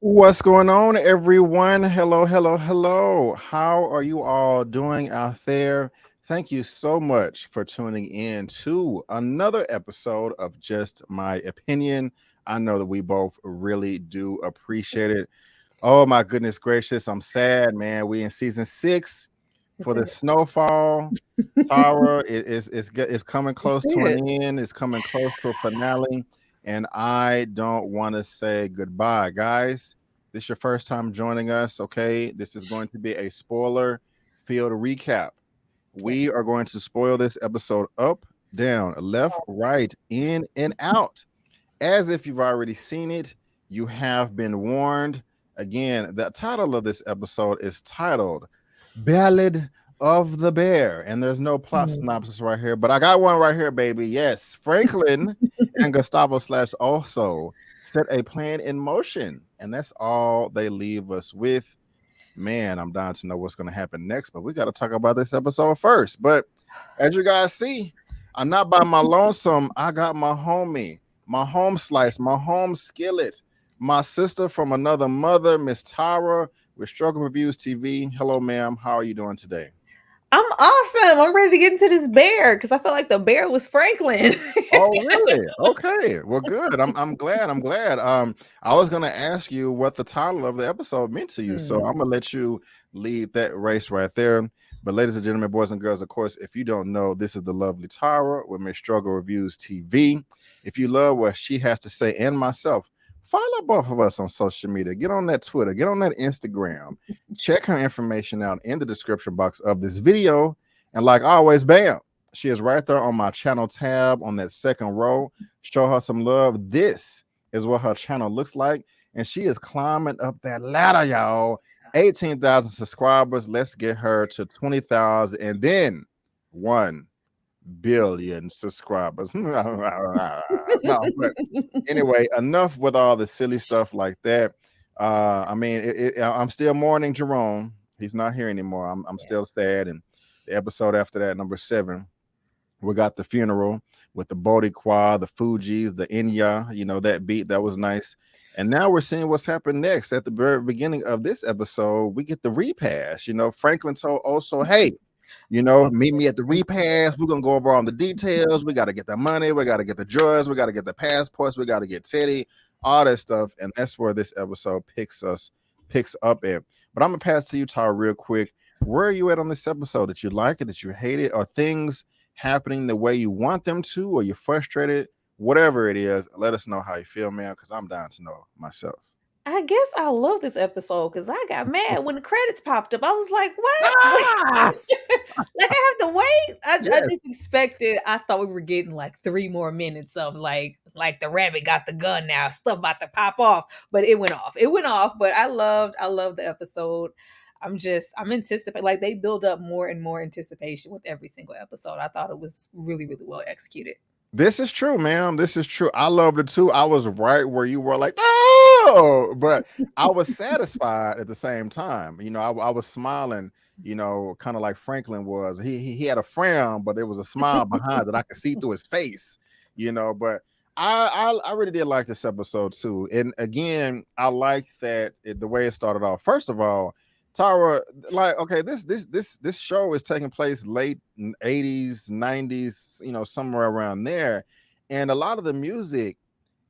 What's going on, everyone? Hello, hello, hello. How are you all doing out there? Thank you so much for tuning in to another episode of Just My Opinion. I know that we both really do appreciate it. Oh, my goodness gracious. I'm sad, man. We in season 6 for the Snowfall. Tara is coming It's close to good. an end. It's coming close to a finale, and I don't want to say goodbye, guys. This is your first time joining us. Okay, this is going to be a spoiler-filled recap. Yeah. We are going to spoil this episode up, down, left, right, in, and out. As if you've already seen it, you have been warned. Again, the title of this episode is titled Ballad of the Bear. And there's no plot Mm. synopsis right here, but I got one right here, baby. Yes, Franklin and Gustavo slash also set a plan in motion. And that's all they leave us with. Man, I'm dying to know what's going to happen next, but we got to talk about this episode first. But as you guys see, I'm not by my lonesome. I got my homie, my home slice, my home skillet, my sister from another mother, Miss Tara with Struggle Reviews TV. Hello, ma'am. How are you doing today? I'm awesome. I'm ready to get into this bear because I felt like the bear was Franklin. Oh, really? Okay. Well, good. I'm glad. I'm glad. I was gonna ask you what the title of the episode meant to you, so Hmm. I'm gonna let you lead that race right there. But ladies and gentlemen, boys and girls, of course, if you don't know, this is the lovely Tara with Miss Struggle Reviews TV. If you love what she has to say and myself, follow both of us on social media. Get on that Twitter, get on that Instagram. Check her information out in the description box of this video. And like always, bam. She is right there on my channel tab on that second row. Show her some love. This is what her channel looks like. And she is climbing up that ladder, y'all. 18,000 subscribers. Let's get her to 20,000 and then 1 billion subscribers. No, but anyway, enough with all the silly stuff like that. I mean, I'm still mourning Jerome. He's not here anymore. I'm Yeah. still sad. And the episode after that, number 7, we got the funeral with the Boricua, the Fugees, the Inya, that beat that was nice. And now we're seeing what's happened next. At the very beginning of this episode, we get the repass. Franklin told also, hey, meet me at the repass. We're gonna go over all the details. We got to get the money, we got to get the drugs, we got to get the passports, we got to get Teddy, all that stuff. And that's where this episode picks up at. But I'm gonna pass to you, Tara, real quick. Where are you at on this episode? Did you like it? Did you hate it? Are things happening the way you want them to, or you're frustrated? Whatever it is, let us know how you feel, man, because I'm dying to know myself. I guess I love this episode because I got mad when the credits popped up. I was like, what? Ah! Like I have to wait. I Yes. just expected. I thought we were getting like 3 more minutes of like the rabbit got the gun now, stuff about to pop off. But it went off. It went off. But I loved the episode. I'm anticipating, like they build up more and more anticipation with every single episode. I thought it was really, really well executed. This is true, ma'am. This is true. I loved it too. I was right where you were, like, oh, but I was satisfied at the same time. I was smiling, kind of like Franklin was. He had a frown, but there was a smile behind that I could see through his face, but I really did like this episode too. And again, I like that the way it started off. First of all, Tara, like, okay, this show is taking place late 80s, 90s, somewhere around there. And a lot of the music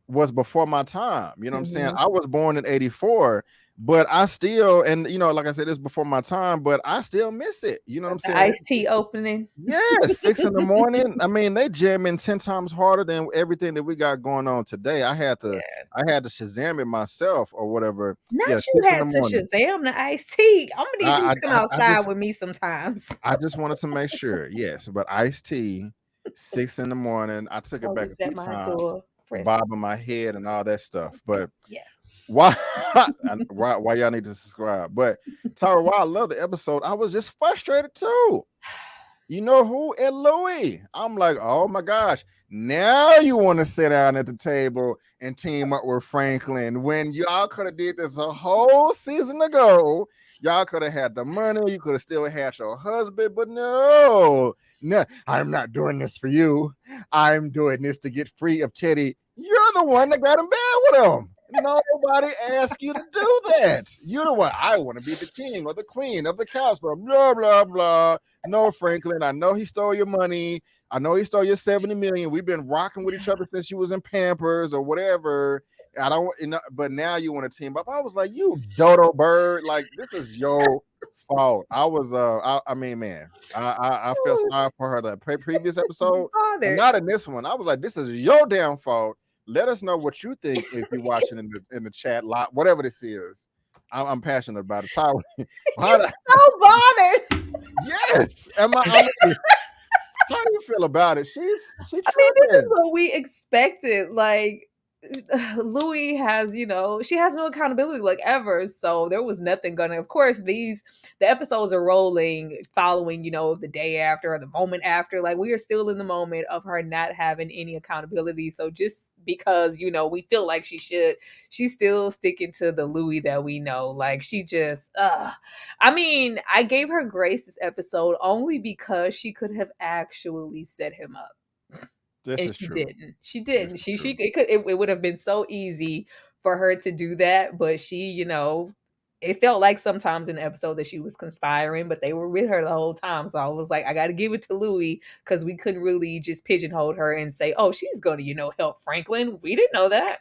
was before my time. You know what I'm saying? Mhm. I was born in 84, but I still, and like I said, it's before my time, but I still miss it. You know what I'm The saying? iced tea opening. Yes, 6 in the morning. I mean, they jamming 10 times harder than everything that we got going on today. Yeah. I had to Shazam it myself or whatever. Not Yeah, you 6 in had the to morning. Shazam the iced tea. I'm gonna need you I to come I, I outside just with me sometimes. I just wanted to make sure. Yes, but iced tea, 6 in the morning. I took it Oh, back a just at few my times, door. Fresh. bobbing my head and all that stuff. But Yeah. why why y'all need to subscribe? But Tara, why I love the episode, I was just frustrated too. You know who? And Louie. I'm like, oh my gosh. Now you want to sit down at the table and team up with Franklin when y'all could have did this a whole season ago. Y'all could have had the money. You could have still had your husband, but no, no, I'm not doing this for you. I'm doing this to get free of Teddy. You're the one that got in bed with him. Nobody asked you to do that. You're the one. I want to be the king or the queen of the castle. Blah blah blah. No, Franklin. I know he stole your money. I know he stole your 70 million. We've been rocking with each other since you was in Pampers or whatever. I don't, but now you want to team up. I was like, you dodo bird. Like, this is your fault. I was, I mean, man, I felt sorry for her the previous episode, and not in this one. I was like, this is your damn fault. Let us know what you think if you're watching in the chat lot, whatever this is. I'm passionate about it. Tyler, so bothered. Yes, how do you feel about it? She I mean, this is what we expected. Like, Louie has, she has no accountability like ever. So there was nothing gonna. Of course, the episodes are rolling following, the day after or the moment after. Like, we are still in the moment of her not having any accountability. So just because we feel like she should, she's still sticking to the Louie that we know. Like, she just, I mean, I gave her grace this episode only because she could have actually set him up. And she didn't. She didn't. It would have been so easy for her to do that, but she, it felt like sometimes in the episode that she was conspiring, but they were with her the whole time. So I was like, I got to give it to Louie because we couldn't really just pigeonhole her and say, oh, she's going to, help Franklin. We didn't know that.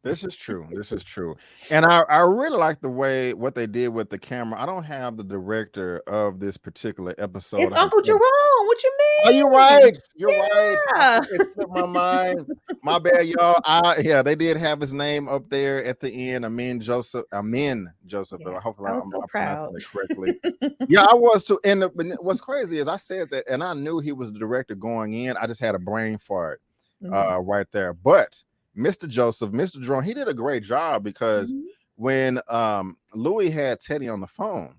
This is true. This is true. And I really like what they did with the camera. I don't have the director of this particular episode. It's Uncle Jerome. What you mean? Oh, you're right. You're right. It slipped my mind. My bad, y'all. Yeah, they did have his name up there at the end. Eman Joseph. Yeah, hopefully I'm pronouncing it correctly. Yeah, I was too. And what's crazy is I said that, and I knew he was the director going in. I just had a brain fart right there. But Mr. Jerome, he did a great job because when Louie had Teddy on the phone,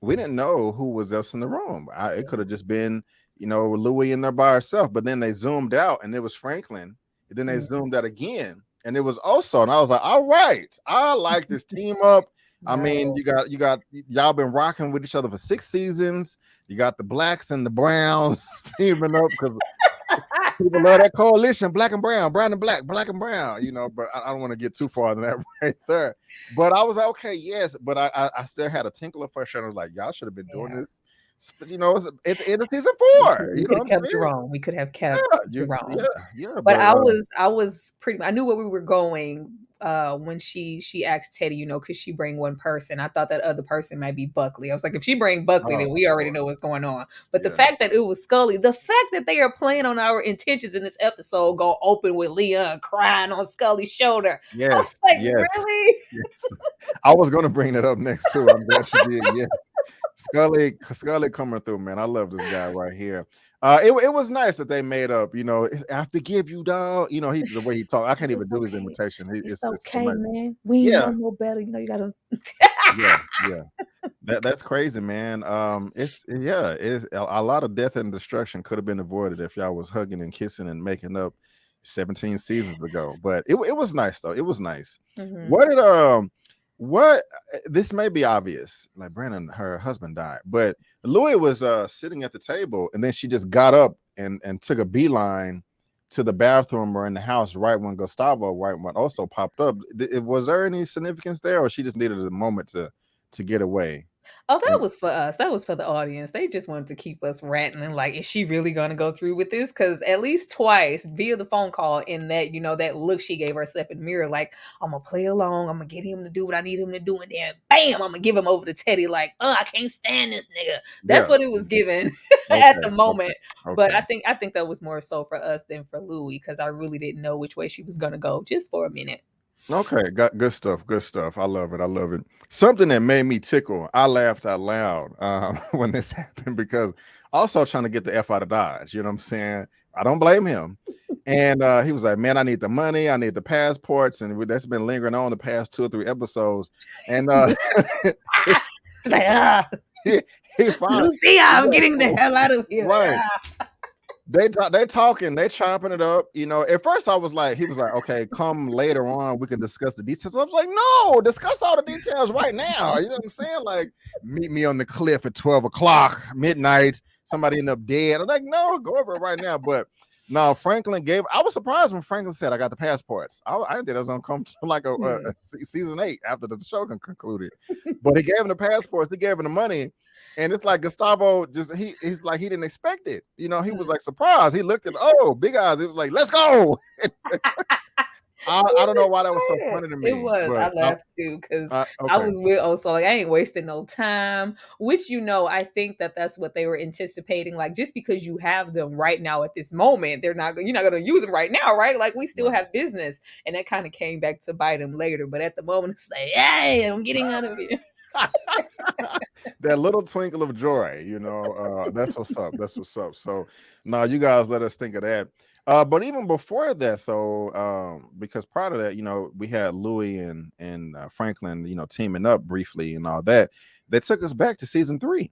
we didn't know who was else in the room. It could have just been, Louie in there by herself, but then they zoomed out and it was Franklin. And then they zoomed out again and it was also, and I was like, all right, I like this team up. I mean, y'all been rocking with each other for 6 seasons. You got the blacks and the browns teaming up because people love that coalition, black and brown, brown and black, black and brown, but I don't want to get too far than that right there. But I was like, okay, yes, but I still had a tinkle of frustration. I was like, y'all should have been doing this. It's season 4. We could have kept Jerome. We could have kept Jerome. Yeah. But I was pretty. I knew where we were going when she asked Teddy, could she bring one person? I thought that other person might be Buckley. I was like, if she bring Buckley, then we already know what's going on. But the fact that it was Scully, the fact that they are playing on our intentions in this episode, go open with Leon crying on Scully's shoulder. Yes, I was like, really? Yes. I was going to bring that up next too. I'm glad you did. Yes. Scully coming through, man. I love this guy right here. It was nice that they made up, I have to give you, dog. The way he talk. I can't even do his imitation. It's okay, man. We ain't no better. You gotta. yeah. That's crazy, man. It's a lot of death and destruction could have been avoided if y'all was hugging and kissing and making up 17 seasons ago. But it was nice though. It was nice. What this may be obvious, like Brandon, her husband died, but Louie was sitting at the table and then she just got up and took a beeline to the bathroom or in the house right when Gustavo also popped up. Was there any significance there, or she just needed a moment to get away? Oh, that was for us. That was for the audience. They just wanted to keep us rattling. Like, is she really going to go through with this? Because at least twice via the phone call, in that, that look she gave herself in the mirror, like, I'm going to play along. I'm going to get him to do what I need him to do. And then, bam, I'm going to give him over to Teddy. Like, I can't stand this nigga. That's what it was given at the moment. Okay. But I think that was more so for us than for Louie, because I really didn't know which way she was going to go just for a minute. Okay, got good stuff. I love it. Something that made me tickle. I laughed out loud when this happened, because also trying to get the F out of Dodge. You know what I'm saying? I don't blame him. And he was like, man, I need the money. I need the passports. And that's been lingering on the past 2 or 3 episodes. And he finally, Lucia, I'm getting the hell out of here. Right. They talking, they chopping it up. At first he was like, okay, come later on, we can discuss the details. I was like, no, discuss all the details right now. You know what I'm saying? Like, meet me on the cliff at 12 o'clock, midnight. Somebody end up dead. I'm like, no, go over it right now. But No, Franklin gave. I was surprised when Franklin said, "I got the passports." I didn't think that was gonna come to like Hmm. season 8 after the show concluded. But he gave him the passports. He gave him the money, and it's like Gustavo just he's like he didn't expect it. He was like surprised. He looked at big eyes. He was like, "Let's go." I don't know why that was so Excited. funny to It me, was. I but laughed too because I okay. was with also like I ain't wasting no time. Which I think that that's what they were anticipating. Like just because you have them right now at this moment, you're not going to use them right now, right? Like we still Right. have business, and that kind of came back to bite them later. But at the moment, it's like, hey, I'm getting out of here. That little twinkle of joy, that's what's up. That's what's up. So now you guys let us think of that. But even before that, though, because prior to that, we had Louie and Franklin, teaming up briefly and all that. That took us back to season 3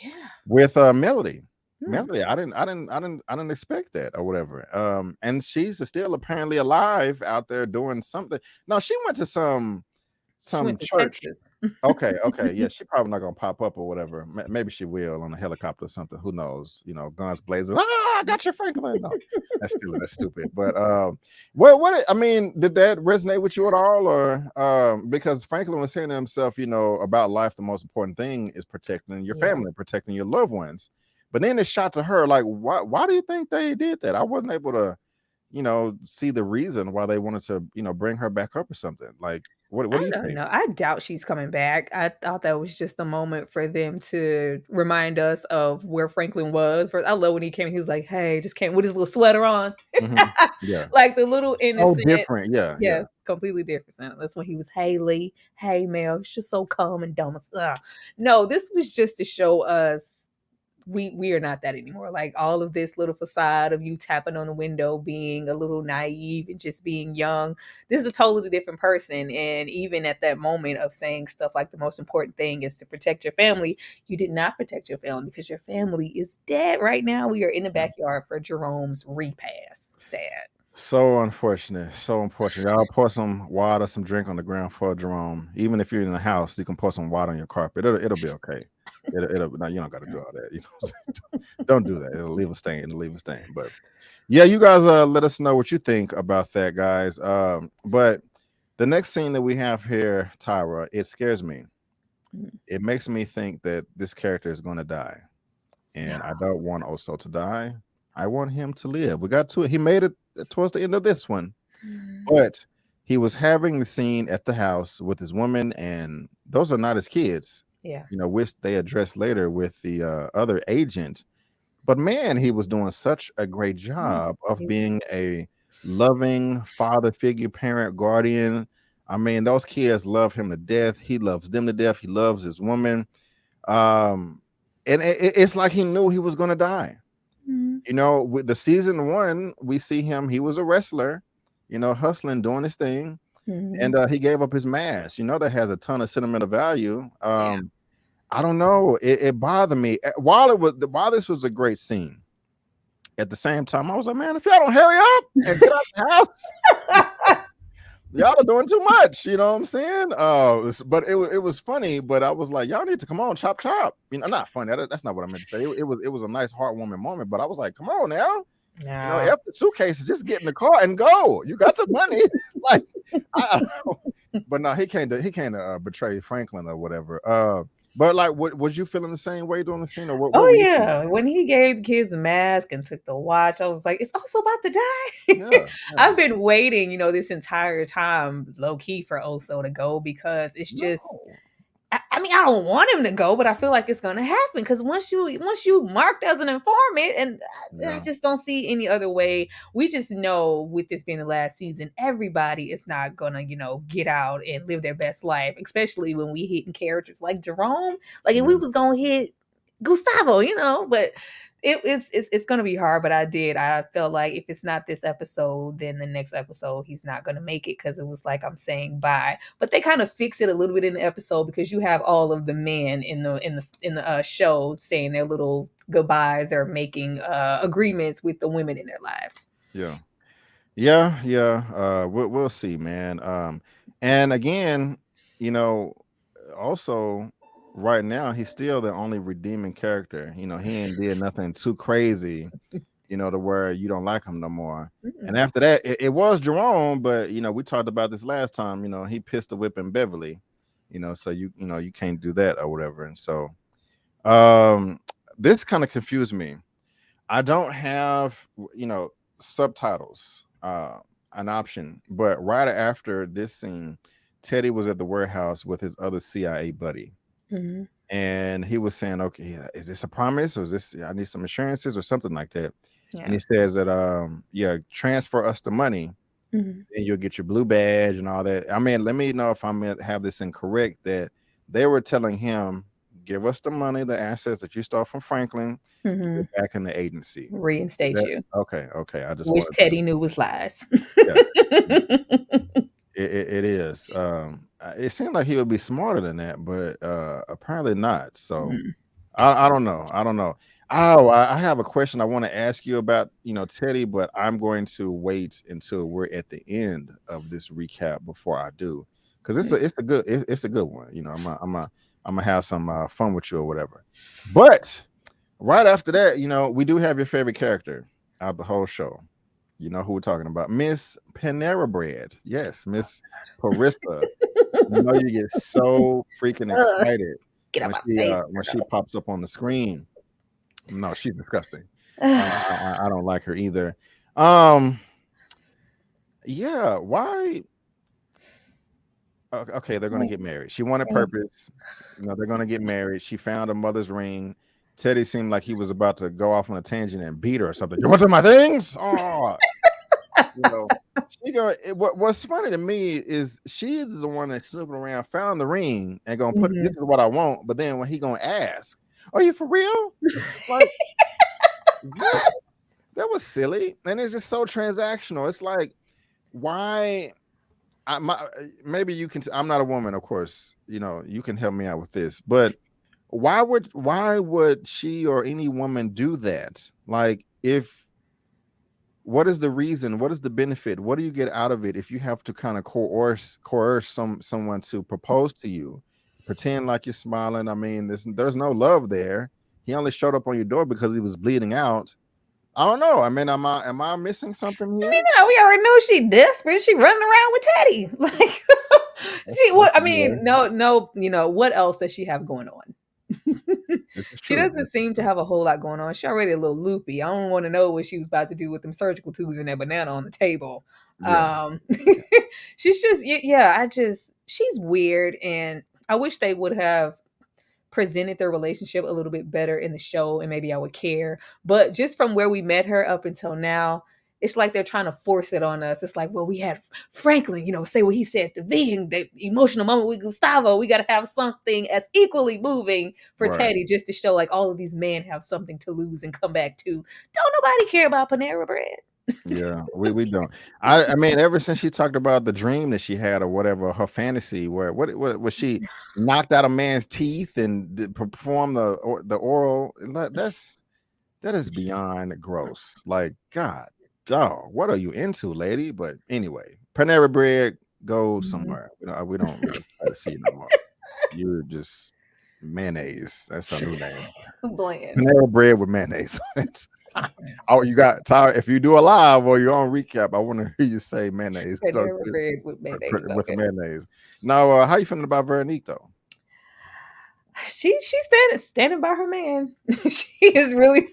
Yeah. with Melody. Hmm. Melody, I didn't expect that or whatever. And she's still apparently alive out there doing something. No, she went to She some went to church. Texas. Okay, yeah, she probably not gonna pop up or whatever. Maybe she will on a helicopter or something. Who knows? Guns blazing. Ah, I got your Franklin. No, that's stupid. But I mean, did that resonate with you at all, or because Franklin was saying to himself, about life, the most important thing is protecting your Yeah. family, protecting your loved ones. But then it shot to her like, why do you think they did that? I wasn't able to, see the reason why they wanted to, bring her back up or something. Like, what do I you don't think? know. I doubt she's coming back. I thought that was just a moment for them to remind us of where Franklin was. First, I love when he came. He was like, "Hey," just came with his little sweater on, Mhm. Yeah. like the little So innocent. different. Yeah, yeah. Yes, completely different. That's when he was, "Hey Lee, hey Mel." It's just so calm and dumb. No, this was just to show us we are not that anymore. Like all of this little facade of you tapping on the window, being a little naive and just being young. This is a totally different person. And even at that moment of saying stuff like the most important thing is to protect your family, you did not protect your family because your family is dead right now. We are in the Yeah. backyard for Jerome's repast. Sad. So unfortunate. So unfortunate. Y'all pour some water, some drink on the ground for Jerome. Even if you're in the house, you can pour some water on your carpet. It'll be okay. No, you don't got to do all that. Don't do that. It'll leave a stain. It'll leave a stain. But yeah, you guys let us know what you think about that, guys. But the next scene that we have here, Tyra, it scares me. Mm. It makes me think that this character is going to die, No. and I don't want Oso to die. I want him to live. We got to it. He made it towards the end of this one, Mm. but he was having the scene at the house with his woman, and those are not his kids. Yeah. Which they addressed later with the other agent. But man, he was doing such a great Mm. job of He- being a loving father figure, parent, guardian. I mean, those kids love him to death. He loves them to death. He loves his woman. Um, and it's like he knew he was going to die. Mm. With the season 1, we see him. He was a wrestler, hustling, doing his thing, Mhm. and he gave up his mask. That has a ton of sentimental value. Yeah. I don't know. It bothered me while this was a great scene. At the same time, I was like, man, if y'all don't hurry up and get out the house, y'all are doing too much. You know what I'm saying? But it was funny. But I was like, y'all need to come on, chop chop. Not funny. That's not what I meant to say. It was a nice heartwarming moment. But I was like, come on now. No. After suitcases, just get in the car and go. You got the money. Like, I don't know. But no, he can't betray Franklin or whatever. But like, was you feeling the same way during the scene, or what Oh were you thinking? yeah, when he gave the kids the mask and took the watch, I was like, "It's also about to die." Yeah, yeah. I've been waiting, this entire time, low key, for Oso to go because it's just. No. I mean, I don't want him to go, but I feel like it's going to happen because once you marked as an informant, and I Yeah. just don't see any other way. We just know with this being the last season, everybody is not gonna, get out and live their best life, especially when we hitting characters like Jerome. Like if we Yeah. was gonna hit Gustavo, but it's gonna be hard. But I felt like if it's not this episode, then the next episode he's not gonna make it because it was like I'm saying bye. But they kind of fix it a little bit in the episode because you have all of the men in the show saying their little goodbyes or making agreements with the women in their lives. Yeah. Yeah, yeah. We'll see, man. And again, you know, also right now he's still the only redeeming character. He ain't did nothing too crazy. to where you don't like him no more. And Mm. after that, it was Jerome, but we talked about this last time. He pissed the whip in Beverly, so you can't do that or whatever. And so, this kind of confused me. I don't have subtitles, an option, but right after this scene, Teddy was at the warehouse with his other CIA buddy. Mhm. And he was saying, okay, is this a promise, or is this, I need some assurances or something like that. And Yeah. he says that transfer us the money Mhm. and you'll get your blue badge and all that. I mean, let me know if I have this incorrect, that they were telling him, give us the money, the assets that you stole from Franklin, to Mhm. get back in the agency. Is Reinstate that you. okay? I just Which wanted to, Teddy knew was lies. yeah, it is. It seemed like he would be smarter than that, but apparently not. So Mhm. I don't know. I don't know. Oh, I have a question I want to ask you about, Teddy, but I'm going to wait until we're at the end of this recap before I do, because it's a good one. I'm gonna have some fun with you or whatever. But right after that, we do have your favorite character out of the whole show. You know who we're talking about, Miss Panera Bread. Yes, Miss Parissa. You get so freaking Ugh, excited get out my face, when she pops up on the screen. No, she's disgusting. girl. I don't like her either. Um, yeah, why? Okay, they're gonna get married. She wanted purpose. They're gonna get married. She found her mother's ring. Teddy seemed like he was about to go off on a tangent and beat her or something. You want my things? Oh, you know. What's funny to me is she is the one that's snooping around, found the ring, and gonna put, this Mhm. is what I want. But then when he gonna ask, are you for real? Like, what? That was silly, and it's just so transactional. It's like, why? Maybe you can. I'm not a woman, of course. You can help me out with this, but why would she or any woman do that? Like, if what is the reason? What is the benefit? What do you get out of it if you have to kind of coerce someone to propose to you? Pretend like you're smiling. I mean, there's no love there. He only showed up on your door because he was bleeding out. I don't know. I mean, am I missing something here? No, we already know she desperate. She running around with Teddy. Like she That's what I anyway. mean, no, what else does she have going on? This is She true. doesn't seem to have a whole lot going on. She already a little loopy. I don't want to know what she was about to do with them surgical tools and that banana on the table. Yeah. She's just yeah, she's weird, and I wish they would have presented their relationship a little bit better in the show, and maybe I would care. But just from where we met her up until now, it's like they're trying to force it on us. It's like, well, we had Franklin, say what he said to V, and the emotional moment with Gustavo. We got to have something as equally moving for Right. Teddy, just to show like all of these men have something to lose and come back to. Don't nobody care about Panera Bread. Yeah, we don't. I mean, ever since she talked about the dream that she had or whatever, her fantasy, where what was she knocked out a man's teeth and performed the oral? That is beyond gross. Like, God, dog, what are you into, lady? But anyway, Panera Bread, go Mhm. somewhere. We don't really try to see you no more. You're just mayonnaise. That's her new name. Bland. Panera Bread with mayonnaise on it. Oh, you got Tyler. If you do a live or you're on recap, I want to hear you say mayonnaise. So Panera Bread with mayonnaise. with the Okay. mayonnaise. Now, how you feeling about Veronique though? She's standing by her man. She is really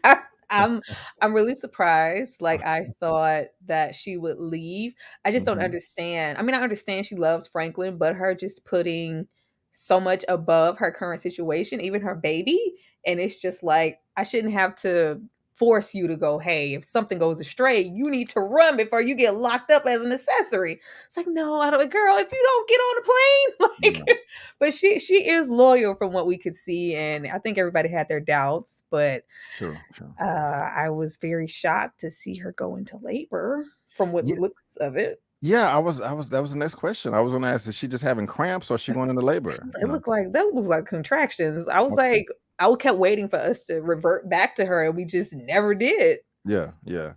I'm I'm really surprised. Like I thought that she would leave. I just don't Mhm. understand. I mean, I understand she loves Franklin, but her just putting so much above her current situation, even her baby, and it's just like I shouldn't have to force you to go, hey, if something goes astray, you need to run before you get locked up as an accessory. It's like, no, I don't, girl, if you don't get on the plane, Yeah, like but she is loyal from what we could see, and I think everybody had their doubts, but true, true. I was very shocked to see her go into labor from what Yeah, looks of it. yeah. I was. That was the next question. I was going to ask: is she just having cramps or is she going into labor? It looked like that was like contractions. I was Okay. like, I kept waiting for us to revert back to her, and we just never did. Yeah, yeah.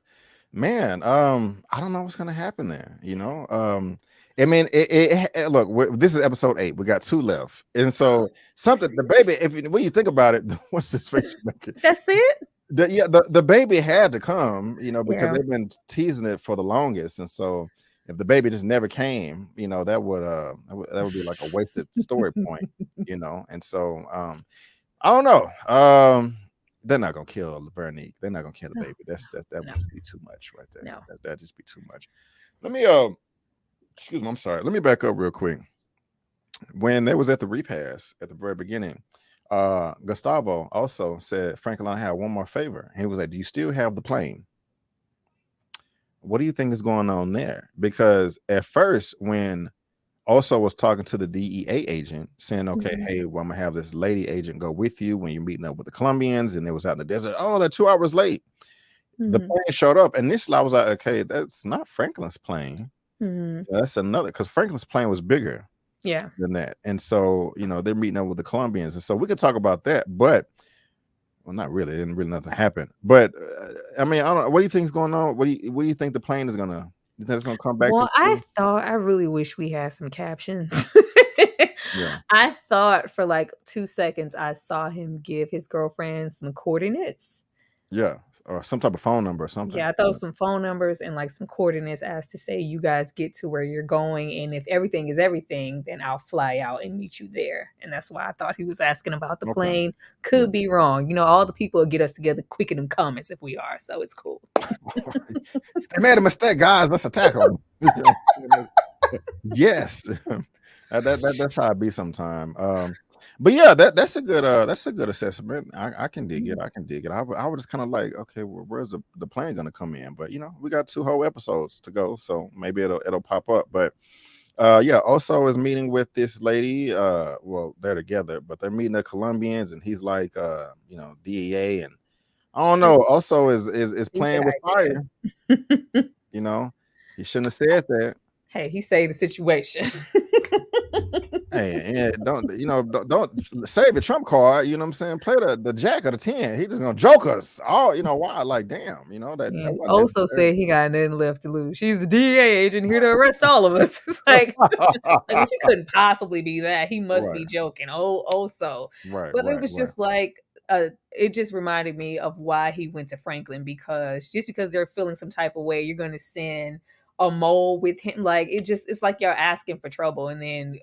Man, I don't know what's gonna happen there. I mean, look, this is episode 8. We got 2 left, and so something the baby. When you think about it, what's this face making? That's it. the baby had to come, because Yeah. they've been teasing it for the longest, and so if the baby just never came, that would be like a wasted story point, and so I don't know. They're not gonna kill Veronique. They're not gonna kill the No, baby. That no, would just be too much right there. no. That'd just be too much. Let me excuse me, I'm sorry. Let me back up real quick. When they was at the repast at the very beginning, Gustavo also said, Franklin, I have one more favor. And he was like, do you still have the plane? What do you think is going on there? Because at first, when also was talking to the DEA agent, saying, okay, Mhm. hey, well, I'm gonna have this lady agent go with you when you're meeting up with the Colombians, and they was out in the desert. Oh, they're 2 hours late. The Mhm. plane showed up, and initially I was like, okay, that's not Franklin's plane. Mhm. That's another, because Franklin's plane was bigger Yeah. than that. And so, they're meeting up with the Colombians. And so we could talk about that, but well, not really. It didn't really nothing happen. But I mean, I don't know. What do you think is going on? What do you think the plane is gonna? You think it's gonna come back to Well, I school? thought I really wish we had some captions. Yeah, I thought for like 2 seconds I saw him give his girlfriend some coordinates. yeah, or some type of phone number or something. Yeah, I thought some phone numbers and like some coordinates as to say you guys get to where you're going, and if everything is everything, then I'll fly out and meet you there. And that's why I thought he was asking about the Okay, plane. yeah. Could be wrong. All the people will get us together quick in them comments if we are, so it's cool. They made a mistake, guys. Let's attack them. Yes, that's how it be sometime. But yeah, that's a good assessment. I can dig it. Mhm. I can dig it. I would just kind of like, okay, well, where's the plane gonna come in? But we got 2 whole episodes to go, so maybe it'll pop up. But yeah, also is meeting with this lady. Well, they're together, but they're meeting the Colombians, and he's like, DEA, and I don't know. Stupid, Also is stupid playing with fire. idea. You know, he shouldn't have said that. Hey, he saved the situation. Hey, yeah, don't save your trump card. You know what I'm saying? Play the jack or the 10. He just gonna joke us. Oh, why? Like, damn, that And wasn't also necessary. said he got nothing left to lose. She's a DEA agent here to arrest all of us. It's like she couldn't possibly be that. He must Right, be joking. Oh so. right, But it right, was right. just like it just reminded me of why he went to Franklin, because just because they're feeling some type of way, you're gonna send a mole with him. Like it's like you're asking for trouble, and then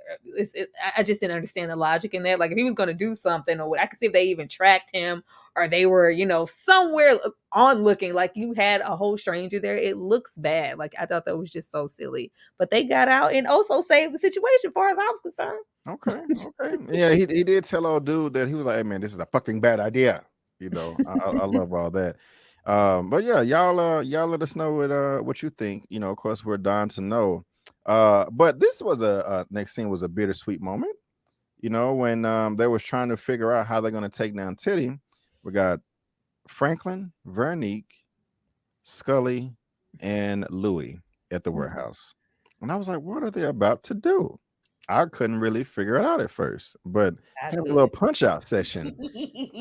I just didn't understand the logic in that. Like if he was gonna do something, or what, I could see if they even tracked him, or they were, somewhere on looking, like you had a whole stranger there. It looks bad. Like I thought that was just so silly. But they got out and also saved the situation, as far as I was concerned. Okay, okay. Yeah, he did tell old dude that he was like, hey man, this is a fucking bad idea. I love all that. But yeah, y'all let us know what you think. Of course, we're dying to know. But this was next scene was a bittersweet moment. When they was trying to figure out how they're gonna take down Teddy. We got Franklin, Veronique, Scully, and Louie at the Mhm. warehouse. And I was like, what are they about to do? I couldn't really figure it out at first, but I had a little could. punch out session.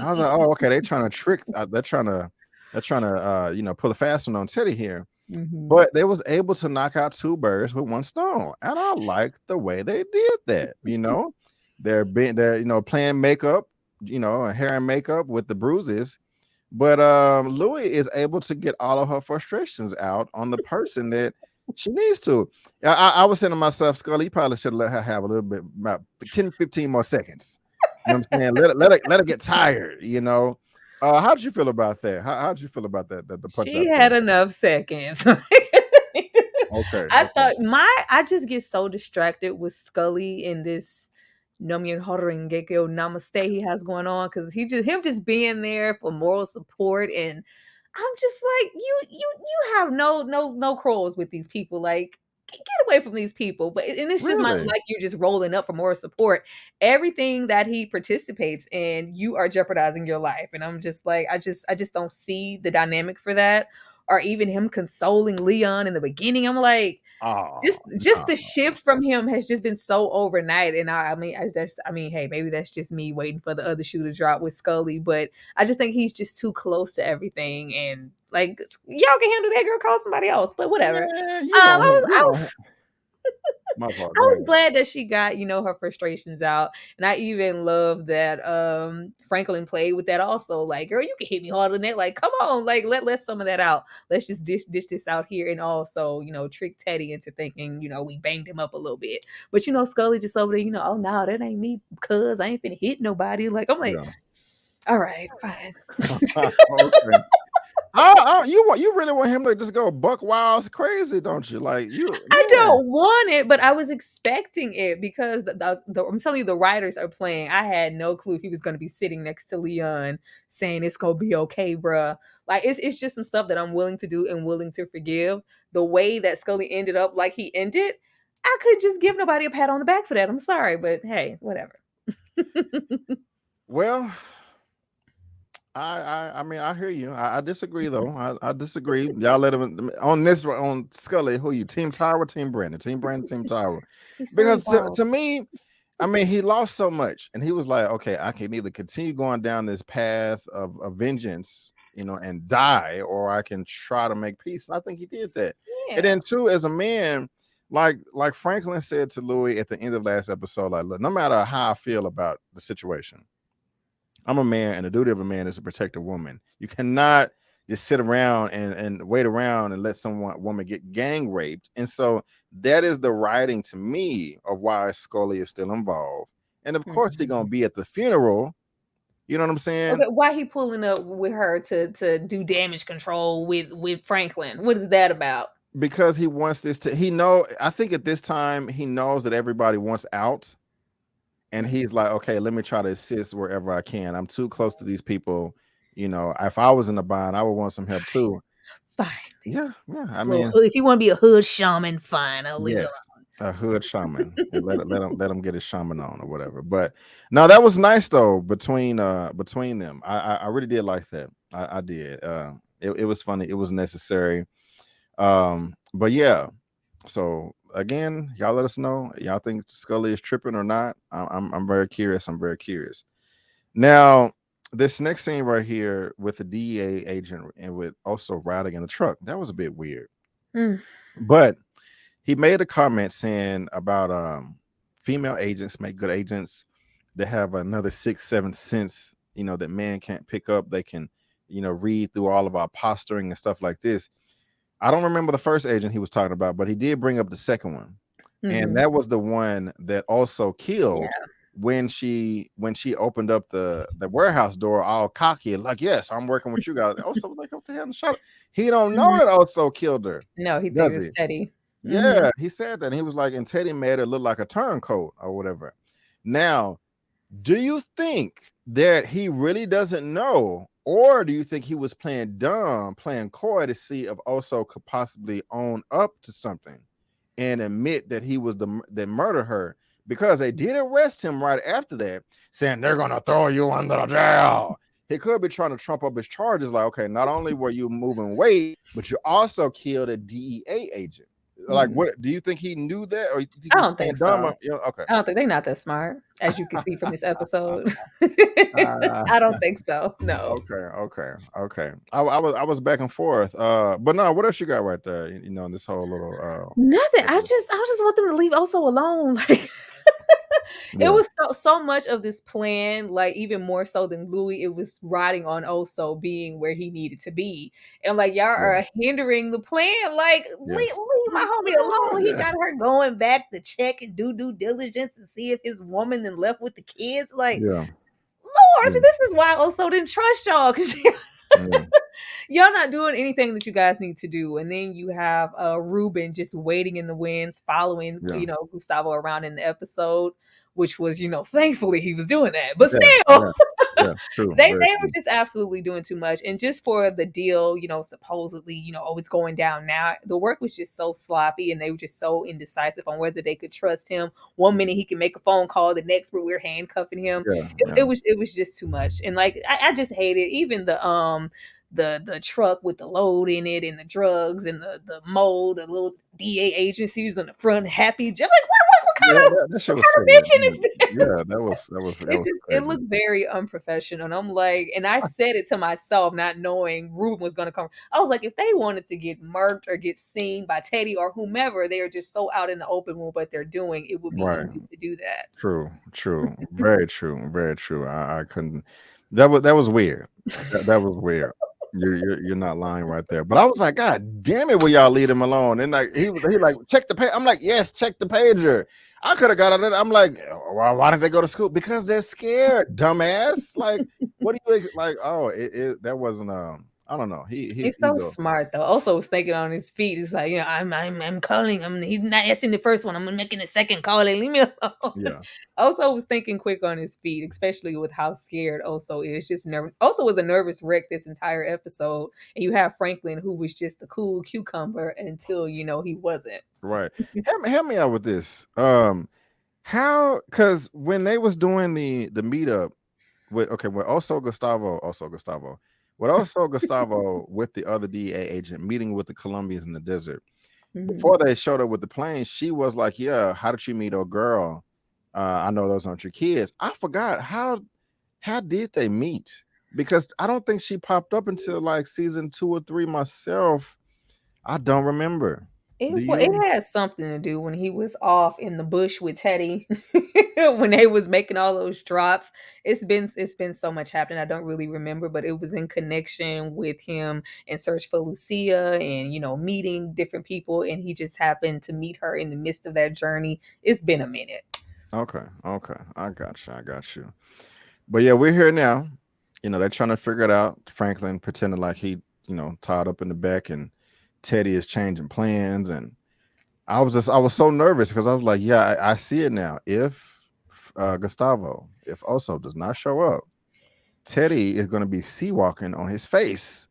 I was like, oh, okay, they're trying to trick, they're trying to pull a fast one on Teddy here. Mhm. But they was able to knock out two birds with one stone. And I like the way they did that. They're playing makeup, hair and makeup with the bruises, but Louis is able to get all of her frustrations out on the person that she needs to. I was saying to myself, Scully, you probably should let her have a little bit, about 10, 15 more seconds. You know what I'm saying? Let her get tired. How did you feel about that? How did you feel about that, the punch She out had scene? enough seconds. Okay, I okay. thought I just get so distracted with Scully in this Nomyon Horengekyo Namaste he has going on, because him just being there for moral support. And I'm just like, you have no crawls with these people. Like get away from these people. And it's just not Really? like you're just rolling up for more support. Everything that he participates in, you are jeopardizing your life. And I'm just like, I just don't see the dynamic for that. Or even him consoling Leon in the beginning. I'm like, Oh, just no. the shift from him has just been so overnight. And I mean, hey, maybe that's just me waiting for the other shoe to drop with Scully, but I just think he's just too close to everything. And like, y'all can handle that, girl, call somebody else. But whatever. Man, I was, I was My fault. I Go was ahead. glad that she got, her frustrations out. And I even love that Franklin played with that also. Like, girl, you can hit me harder than that. Like, come on, like let some of that out. Let's just dish this out here and also, trick Teddy into thinking, we banged him up a little bit. But Scully just over there, oh no, that ain't me, cuz I ain't finna hit nobody. Like, I'm like, Yeah. all right, fine. Okay. You really want him to just go buck wild crazy, don't you? Like you, I man. don't want it, but I was expecting it because I'm telling you, the writers are playing. I had no clue he was going to be sitting next to Leon saying it's going to be okay, bruh. Like it's just some stuff that I'm willing to do and willing to forgive. The way that Scully ended up like he ended, I could just give nobody a pat on the back for that. I'm sorry, but hey, whatever. Well, I mean I hear you. I disagree though. I disagree. Y'all let him on Scully. Who you? Team Tower, Team Brandon, Team Brandon, Team Tower. He's so Because involved. to me, I mean, he lost so much, and he was like, okay, I can either continue going down this path of vengeance, and die, or I can try to make peace. And I think he did that. And Yeah. then too, as a man, like Franklin said to Louie at the end of last episode, like, look, no matter how I feel about the situation, I'm a man, and the duty of a man is to protect a woman. You cannot just sit around and wait around and let woman get gang raped. And so that is the writing to me of why Scully is still involved. And of course, he's gonna be at the funeral. You know what I'm saying? Okay, why he pulling up with her to do damage control with Franklin? What is that about? Because he wants this to. I think at this time he knows that everybody wants out, and he's like, okay, let me try to assist wherever I can. I'm too close to these people. If I was in a bind, I would want some help too. Fine. Yeah, yeah. It's I a little mean, hood. If you want to be a hood shaman, fine. I'll leave it yes, alone. a hood shaman. And let him get his shaman on or whatever. But no, that was nice though between them. I really did like that. I did. It was funny. It was necessary. But yeah. So again, y'all let us know. Y'all think Scully is tripping or not? I'm very curious. I'm very curious. Now, this next scene right here with the DEA agent and with also riding in the truck, that was a bit weird. Mm. But he made a comment saying about female agents make good agents. They have another 6-7 sense, that man can't pick up. They can, read through all of our posturing and stuff like this. I don't remember the first agent he was talking about, but he did bring up the second one. And that was the one that also killed when she opened up the warehouse door all cocky, like, yes, I'm working with you guys. Also, like, what the hell? Shut up. He don't know that also killed her. No, he thinks Does it's he? Teddy. Yeah, he said that. And he was like, and Teddy made her look like a turncoat or whatever. Now, do you think that he really doesn't know, or do you think he was playing dumb, playing coy to see if Oso could possibly own up to something and admit that he was that murdered her? Because they did arrest him right after that, saying they're gonna throw you under the jail. He could be trying to trump up his charges, like, okay, not only were you moving weight, but you also killed a DEA agent. Like, what do you think he knew that, or you think he I was don't playing think dumb? so. Okay. I don't think they're not that smart, as you can see from this episode. I don't think so. No. Okay. I was back and forth. But no, what else you got right there? In this whole little Nothing. I just want them to leave Oso alone. Like it yeah, was so much of this plan, like even more so than Louis, it was riding on Oso being where he needed to be. And I'm like, y'all yeah, are hindering the plan. Like, yes, leave my homie alone. He got her going back to check and do due diligence and see if his woman then left with the kids. Like, yeah, Lord, yeah, see, this is why Oso didn't trust y'all, because yeah, y'all not doing anything that you guys need to do. And then you have Ruben just waiting in the winds, following, yeah, Gustavo around in the episode, which was, thankfully he was doing that. But yeah, still, yeah, yeah, true, they very were true. just absolutely doing too much. And just for the deal, supposedly, oh, it's going down now. The work was just so sloppy and they were just so indecisive on whether they could trust him. One minute he can make a phone call, the next we're handcuffing him. Yeah, It yeah, was just too much. And like I just hated even the truck with the load in it and the drugs and the mold, the little DA agencies on the front, happy, just like what Yeah, kind of that shit what was kind of silly. mission is Yeah, this? that was It crazy. looked very unprofessional, and I'm like, and I said it to myself, not knowing Ruben was gonna come. I was like, if they wanted to get murked or get seen by Teddy or whomever, they are just so out in the open with what they're doing. It would be Right. easy to do that. True, true, very true, very true. I couldn't. That was weird. That was weird. You're not lying right there. But I was like, God damn it, will y'all leave him alone? And like he like check the page. I'm like, yes, check the pager. I could have got out of it. I'm like, why didn't they go to school? Because they're scared, dumbass. Like, what do you like? Oh, that wasn't I don't know. He's He's so smart though. Also was thinking on his feet. It's like, I'm calling. He's not answering the first one. I'm making the second call. Leave me alone. yeah. Also was thinking quick on his feet, especially with how scared Oso is. Just nervous. Also was a nervous wreck this entire episode. And you have Franklin, who was just a cool cucumber until he wasn't. Right. Help me out with this. How? Because when they was doing the meetup with also Gustavo with the other DEA agent meeting with the Colombians in the desert. Mhm. Before they showed up with the plane, she was like, "Yeah, how did you meet a girl? I know those aren't your kids." I forgot how did they meet? Because I don't think she popped up until like season 2 or 3 myself. I don't remember. Do you? It has something to do when he was off in the bush with Teddy when they was making all those drops. It's been so much happening. I don't really remember, but it was in connection with him in search for Lucia and meeting different people, and he just happened to meet her in the midst of that journey. It's been a minute. Okay, okay. I got you. I got you. But yeah, we're here now. They're trying to figure it out. Franklin pretending like he, tied up in the back, and Teddy is changing plans. And I was so nervous because I was like, yeah, I see it now. If if Oso does not show up, Teddy is going to be sea walking on his face.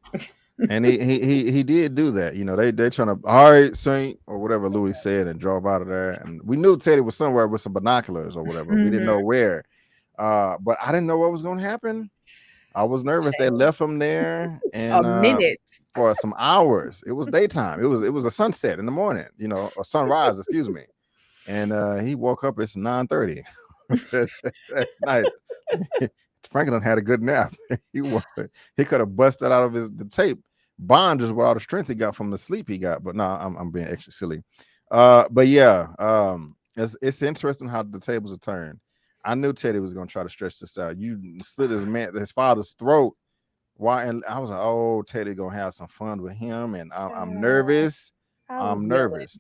And he did do that. They trying to, all right, Saint, or whatever Louis said, and drove out of there. And we knew Teddy was somewhere with some binoculars or whatever. We didn't Mhm. know where. But I didn't know what was going to happen. I was nervous. They left him there A and minute. for some hours. It was daytime. It was a sunset in the morning, or sunrise, excuse me. And he woke up. It's 9:30 at night. Franklin had a good nap. He could have busted out of the tape bondage with all the strength he got from the sleep he got. But no, I'm being extra silly. But yeah, it's interesting how the tables are turned. I knew Teddy was gonna try to stretch this out. You slit his father's throat. Why? And I was like, oh, Teddy gonna have some fun with him, and I'm nervous. I was I'm yelling. nervous.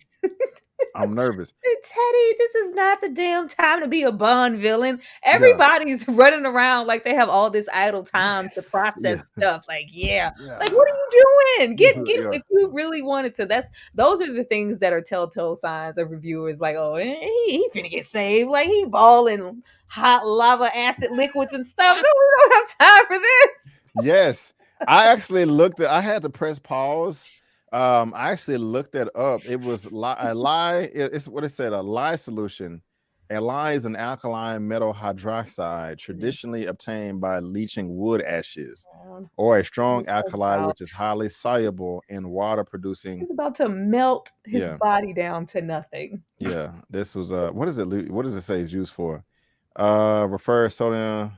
I'm nervous. Teddy, this is not the damn time to be a Bond villain. Yeah. Everybody's running around like they have all this idle time to Yes. Yeah. process stuff. Like, yeah, like what Yeah. are you doing? Get Yeah. if you really wanted to. Those are the things that are telltale signs of reviewers. Like, oh, he finna get saved. Like he balling hot lava, acid liquids and stuff. No, we don't have time for this. Yes. I had to press pause. I actually looked that up. It was a lye. It's what it said, a lye solution. A lye is an alkaline metal hydroxide traditionally obtained by leaching wood ashes, or a strong alkali which is highly soluble in water producing. He's about to melt his Yeah. body down to nothing. Yeah. This was what is it? What does it say it's used for? Refers sodium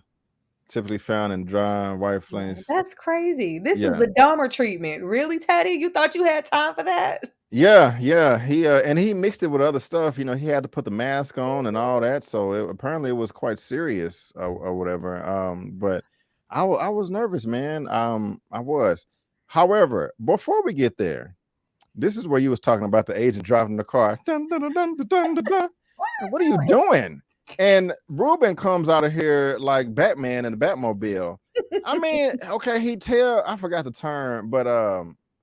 typically found in dry white flames. That's crazy. This is Yeah. the Dahmer treatment. Really, Teddy? You thought you had time for that? Yeah, yeah. He mixed it with other stuff. He had to put the mask on and all that. So apparently it was quite serious or whatever. But I was nervous, man. I was. However, before we get there, this is where you was talking about the agent driving the car. Dun, dun, dun, dun, dun, dun, dun, dun. What are you doing? And Ruben comes out of here like Batman in the Batmobile. I mean, okay, I forgot the term, but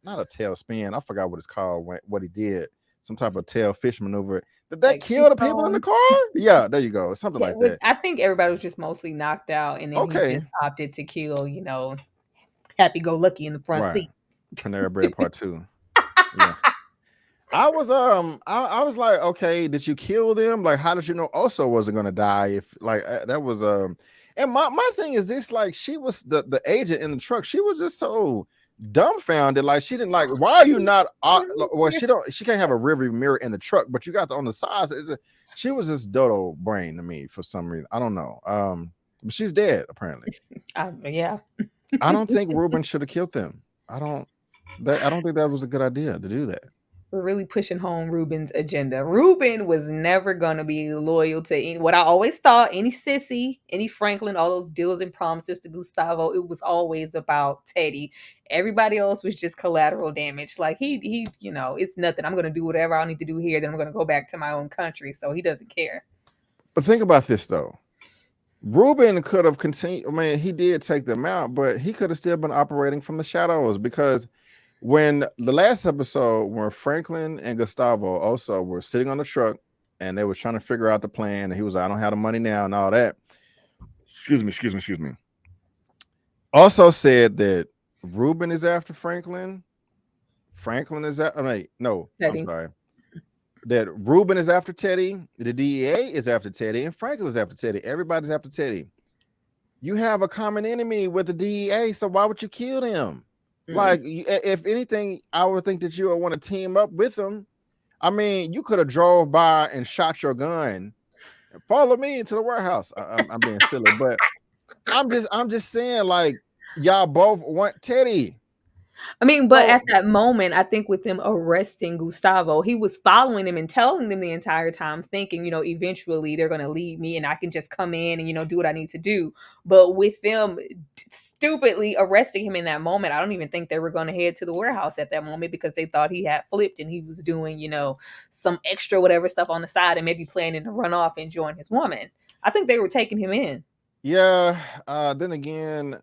not a tail spin. I forgot what it's called. What he did, some type of tail fish maneuver. Did that Like kill the people in the car? Yeah, there you go. Something yeah, like that. I think everybody was just mostly knocked out, and then he Okay, just opted to kill, happy go lucky in the front right. seat. Panera Bread Part 2. Yeah. I was like, okay, did you kill them? Like, how did you know Oso wasn't gonna die? If like that was and my thing is this, like, she was the agent in the truck. She was just so dumbfounded. Like she didn't like. Why are you not? Well, she don't. She can't have a rearview mirror in the truck, but you got the on the sides. She was this dodo brain to me for some reason. I don't know. But she's dead apparently. Yeah. I don't think Ruben should have killed them. I don't. I don't think that was a good idea to do that. We're really pushing home Ruben's agenda. Ruben was never gonna be loyal to what I always thought, any sissy, any Franklin, all those deals and promises to Gustavo. It was always about Teddy. Everybody else was just collateral damage. Like it's nothing. I'm gonna do whatever I need to do here. Then I'm gonna go back to my own country. So he doesn't care. But think about this though. Ruben could have continued. I mean, he did take them out, but he could have still been operating from the shadows because when the last episode where Franklin and Gustavo also were sitting on the truck and they were trying to figure out the plan, and he was like, I don't have the money now and all that. Excuse me. Also said that Ruben is after Franklin. Franklin is after, I'm sorry. That Ruben is after Teddy, the DEA is after Teddy, and Franklin is after Teddy. Everybody's after Teddy. You have a common enemy with the DEA, so why would you kill them? Like, if anything, I would think that you would want to team up with them. I mean, you could have drove by and shot your gun and follow me into the warehouse. I'm being silly, but I'm just saying, like, y'all both want Teddy. I mean, but at that moment, I think with them arresting Gustavo, he was following them and telling them the entire time, thinking, eventually they're going to leave me and I can just come in and, do what I need to do. But with them stupidly arresting him in that moment, I don't even think they were going to head to the warehouse at that moment because they thought he had flipped and he was doing, some extra whatever stuff on the side and maybe planning to run off and join his woman. I think they were taking him in. Yeah. Then again,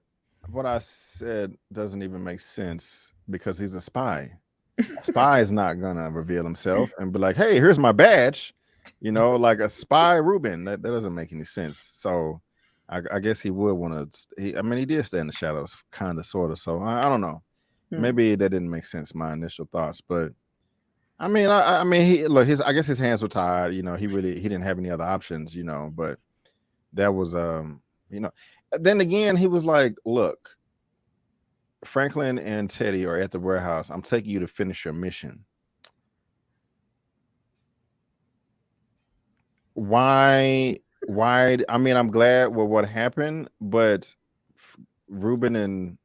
what I said doesn't even make sense because he's a spy. A spy is not gonna reveal himself and be like, "Hey, here's my badge," like a spy Ruben. That doesn't make any sense. So, I guess he would want to. He did stay in the shadows, kind of, sort of. So I don't know. Maybe that didn't make sense. My initial thoughts, but I mean, I guess his hands were tied. He didn't have any other options. But that was Then again, he was like, look, Franklin and Teddy are at the warehouse. I'm taking you to finish your mission. Why? I mean, I'm glad with what happened, but Ruben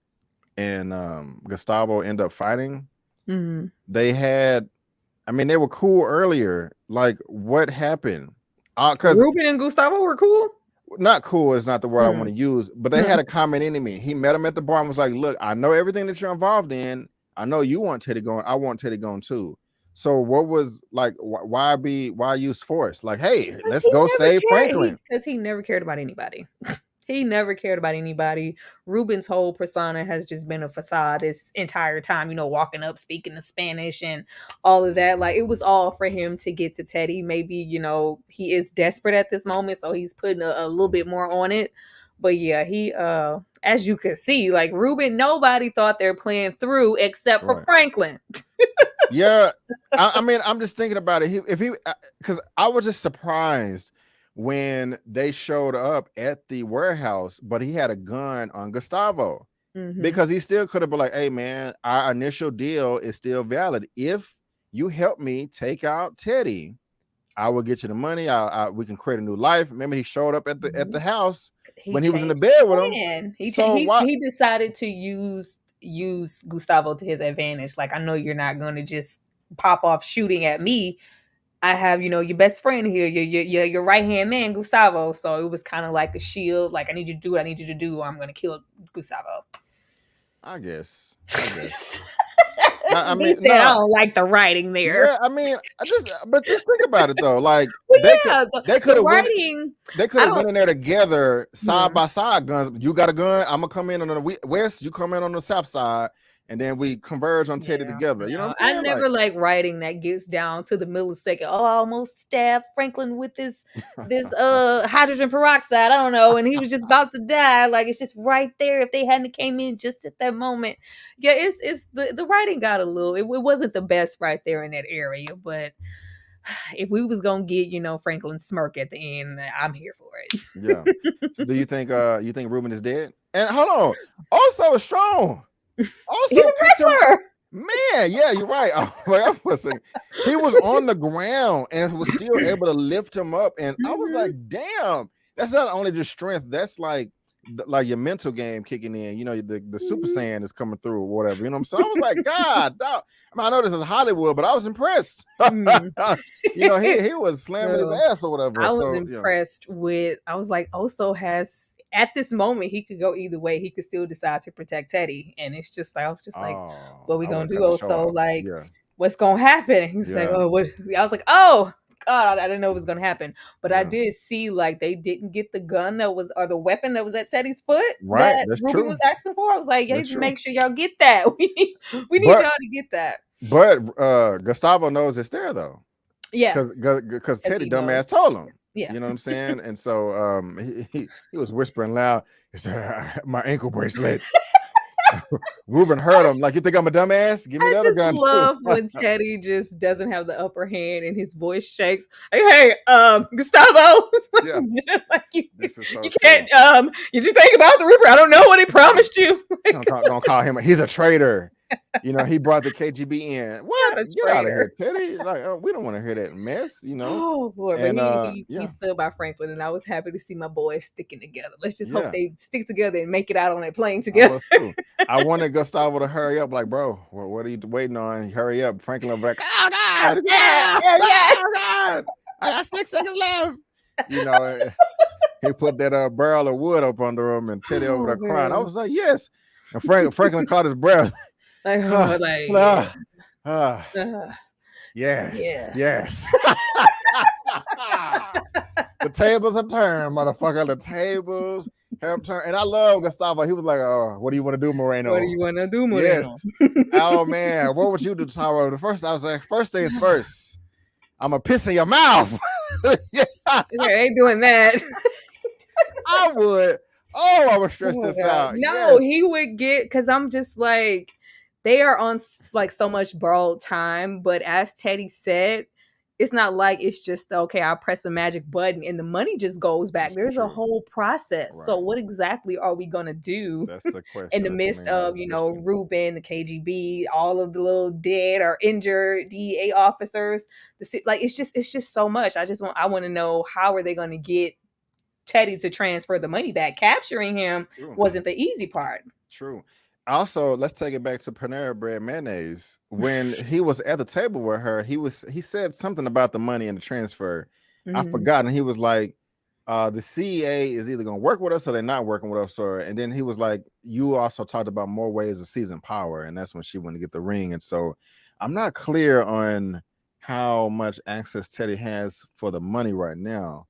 and Gustavo end up fighting. Mm-hmm. They were cool earlier. Like, what happened? Because Ruben and Gustavo were cool? Not cool is not the word I want to use, but they had a common enemy. He met him at the bar and was like, look, I know everything that you're involved in. I know you want Teddy going. I want Teddy going too. So what was like, why use force? Like, hey, let's go save Franklin. Because he never cared about anybody. He never cared about anybody. Ruben's whole persona has just been a facade this entire time, walking up, speaking the Spanish and all of that. Like, it was all for him to get to Teddy. Maybe, he is desperate at this moment, so he's putting a little bit more on it. But yeah, he, as you can see, like Ruben, nobody thought their plan through except for Franklin. Yeah. I'm just thinking about it. Because I was just surprised when they showed up at the warehouse, but he had a gun on Gustavo because he still could have been like, hey man, our initial deal is still valid. If you help me take out Teddy, I will get you the money. We can create a new life. Remember, he showed up at the house when he was in the bed with him. He decided to use Gustavo to his advantage. Like, I know you're not going to just pop off shooting at me. I have, your best friend here, your right hand man, Gustavo. So it was kind of like a shield. Like, I need you to do what I need you to do, or I'm going to kill Gustavo. I guess. I don't like the writing there. Yeah, but just think about it though. Like, they could have went in there together, side by side, guns. You got a gun, I'm gonna come in on the west, you come in on the south side, and then we converge on Teddy together. You know what I'm saying? I never like writing that gets down to the millisecond. Oh, I almost stabbed Franklin with this hydrogen peroxide. I don't know, and he was just about to die. Like, it's just right there. If they hadn't came in just at that moment, yeah, it's the writing got a little. It wasn't the best right there in that area, but if we was gonna get Franklin's smirk at the end, I'm here for it. Yeah. So do you think Ruben is dead? And hold on, also strong. He's also a picked him. wrestler. Man, yeah, you're right. He was on the ground and was still able to lift him up. And I was like, damn, that's not only just strength, that's like your mental game kicking in. You know, the Super Saiyan is coming through or whatever. You know what I'm saying? I was like, God, dog. I mean, I know this is Hollywood, but I was impressed. You know, he was slamming his ass or whatever. I was So, impressed with, I was like, Oso has, at this moment, he could go either way. He could still decide to protect Teddy. And it's just like, I was just like, what we I going would to have do, cut the show Oso? off. Like, Yeah. what's going to happen? He's like, oh, what? I was like, oh, God, I didn't know it was going to happen. But I did see, like, they didn't get the gun that was, or the weapon that was at Teddy's foot Right. that That's Ruby true. was asking for. I was like, yeah, That's true. make sure y'all get that. We need y'all to get that. But Gustavo knows it's there, though. Yeah. Because Teddy dumbass told him. Yeah. You know what I'm saying? And so he was whispering loud, he said, my ankle bracelet. Ruben heard him. Like, you think I'm a dumbass? Give me the other gun. I love when Teddy just doesn't have the upper hand and his voice shakes. Hey, Gustavo. Yeah. Like This is so you can't did you think about the Reaper? I don't know what he promised you. Don't call him. He's a traitor. You know, he brought the KGB in. What? Get out of here, Teddy. Like, we don't want to hear that mess, you know. Oh Lord, and, but he stood by Franklin, and I was happy to see my boys sticking together. Let's just hope they stick together and make it out on that plane together. I wanted Gustavo to hurry up, like, bro, what are you waiting on? Hurry up. Franklin was like, oh God, oh God, I got 6 seconds left. You know, he put that barrel of wood up under him, and Teddy over there crying. I was like, yes. And Franklin caught his breath. Like, yes. The tables have turned, motherfucker. The tables have turned. And I love Gustavo. He was like, oh, what do you want to do, Moreno? What do you want to do, Moreno? Yes. Oh, man. What would you do, Taro? I was like, first things first. I'm going to piss in your mouth. Yeah, I ain't doing that. I would. Oh, I would stress this out. No, he would get, because I'm just like, they are on like so much borrowed time. But as Teddy said, it's not like it's just, okay, I'll press a magic button and the money just goes back. There's a whole process. Right. So what exactly are we going to do? That's the question. In the midst of, you know, Ruben, the KGB, all of the little dead or injured DEA officers. Like, it's just so much. I want to know, how are they going to get Teddy to transfer the money back? Capturing him wasn't the easy part. True. Also, let's take it back to Panera Bread Mayonnaise. When he was at the table with her, he said something about the money and the transfer. I forgot, and he was like, the CEA is either going to work with us or they're not working with us. And then he was like, you also talked about more ways of seizing power, and that's when she went to get the ring. And so I'm not clear on how much access Teddy has for the money right now.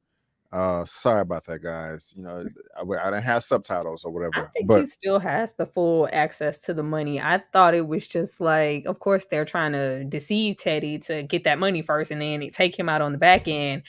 Sorry about that, guys. You know, I didn't have subtitles or whatever. I think he still has the full access to the money. I thought it was just like, of course, they're trying to deceive Teddy to get that money first and then take him out on the back end.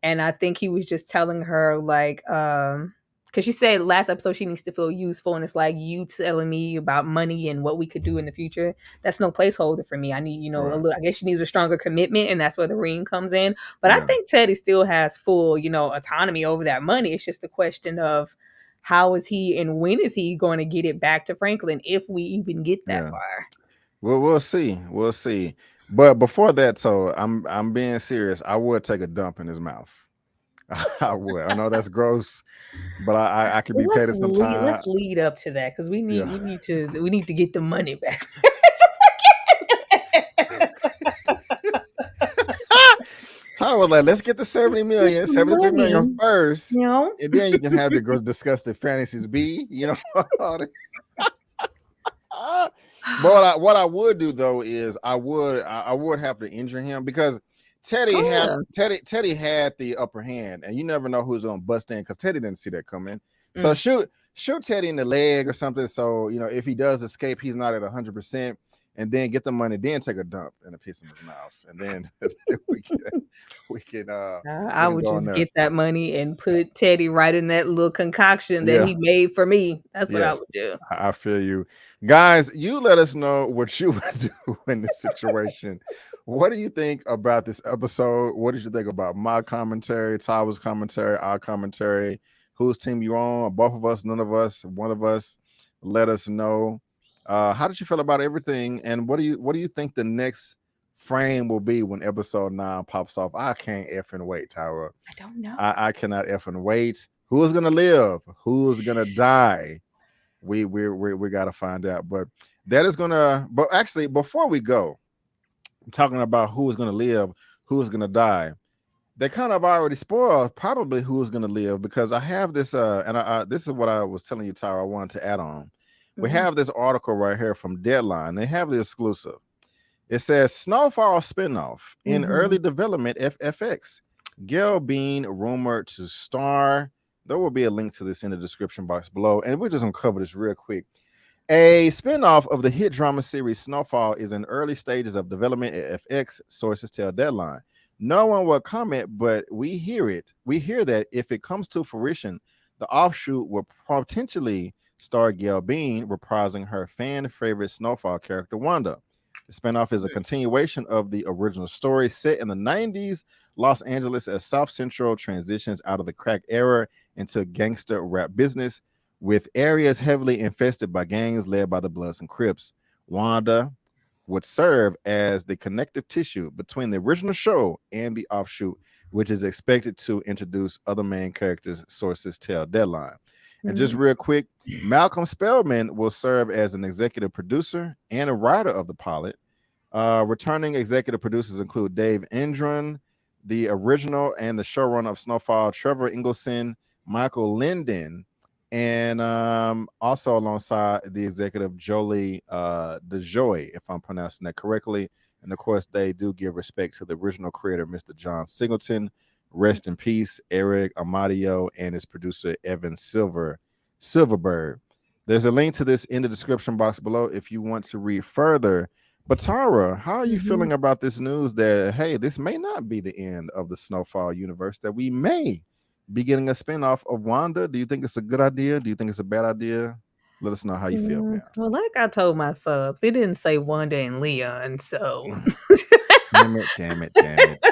And I think he was just telling her, like, because she said last episode she needs to feel useful, and it's like, you telling me about money and what we could do in the future, that's no placeholder for me. I need, you know, a little, I guess she needs a stronger commitment, and that's where the ring comes in. But I think Teddy still has full, you know, autonomy over that money. It's just a question of how is he and when is he going to get it back to Franklin, if we even get that far. Well, we'll see. But before that, so I'm being serious. I would take a dump in his mouth. I would. I know that's gross, but I could be paid some time. Let's lead up to that, because we need to get the money back. Tom was like, let's get the 70 million, 73 million first, and then you can have your disgusting fantasies be, you know. But what I would do though is I would have to injure him, because Teddy had the upper hand, and you never know who's gonna bust in, because Teddy didn't see that coming. So shoot Teddy in the leg or something. So, you know, if he does escape, he's not at 100%, and then get the money, then take a dump and a piece in his mouth, and then we can. I would just get that money and put Teddy right in that little concoction that he made for me. That's what I would do. I feel you, guys. You let us know what you would do in this situation. What do you think about this episode? What did you think about my commentary, Tyler's commentary, our commentary? Whose team you on? Both of us, none of us, one of us? Let us know. How did you feel about everything? And what do you think the next frame will be when episode 9 pops off? I can't effing wait, Tyra. I don't know. I cannot effing wait. Who is gonna live? Who is gonna die? We gotta find out. But that is gonna. But actually, before we go, talking about who is gonna live, who is gonna die. They kind of already spoiled probably who is gonna live because I have this. And this is what I was telling you, Tyra. I wanted to add on. We Mhm. have this article right here from Deadline. They have the exclusive. It says Snowfall spinoff in early Mhm. development FX. Gail Bean rumored to star. There will be a link to this in the description box below. And we're just going to cover this real quick. A spinoff of the hit drama series Snowfall is in early stages of development at FX, sources tell Deadline. No one will comment, but we hear it. We hear that if it comes to fruition, the offshoot will potentially star Gail Bean reprising her fan favorite Snowfall character Wanda. The spinoff is a continuation of the original story set in the 90s Los Angeles as South Central transitions out of the crack era into gangster rap business with areas heavily infested by gangs led by the Bloods and Crips. Wanda would serve as the connective tissue between the original show and the offshoot, which is expected to introduce other main characters, sources tell Deadline. And just Mhm. real quick, Malcolm Spellman will serve as an executive producer and a writer of the pilot. Returning executive producers include Dave Endron, the original and the showrunner of Snowfall, Trevor Ingleson, Michael Linden, and also alongside the executive Jolie DeJoy, if I'm pronouncing that correctly. And of course, they do give respect to the original creator, Mr. John Singleton. Rest in peace, Eric Amadio, and his producer Evan Silverberg. There's a link to this in the description box below if you want to read further. But Tara, how are you Mhm. feeling about this news that hey, this may not be the end of the Snowfall universe, that we may be getting a spinoff of Wanda? Do you think it's a good idea? Do you think it's a bad idea? Let us know how you feel, Well, like I told my subs, it didn't say Wanda and Leon, so man. Damn it, damn it, damn it.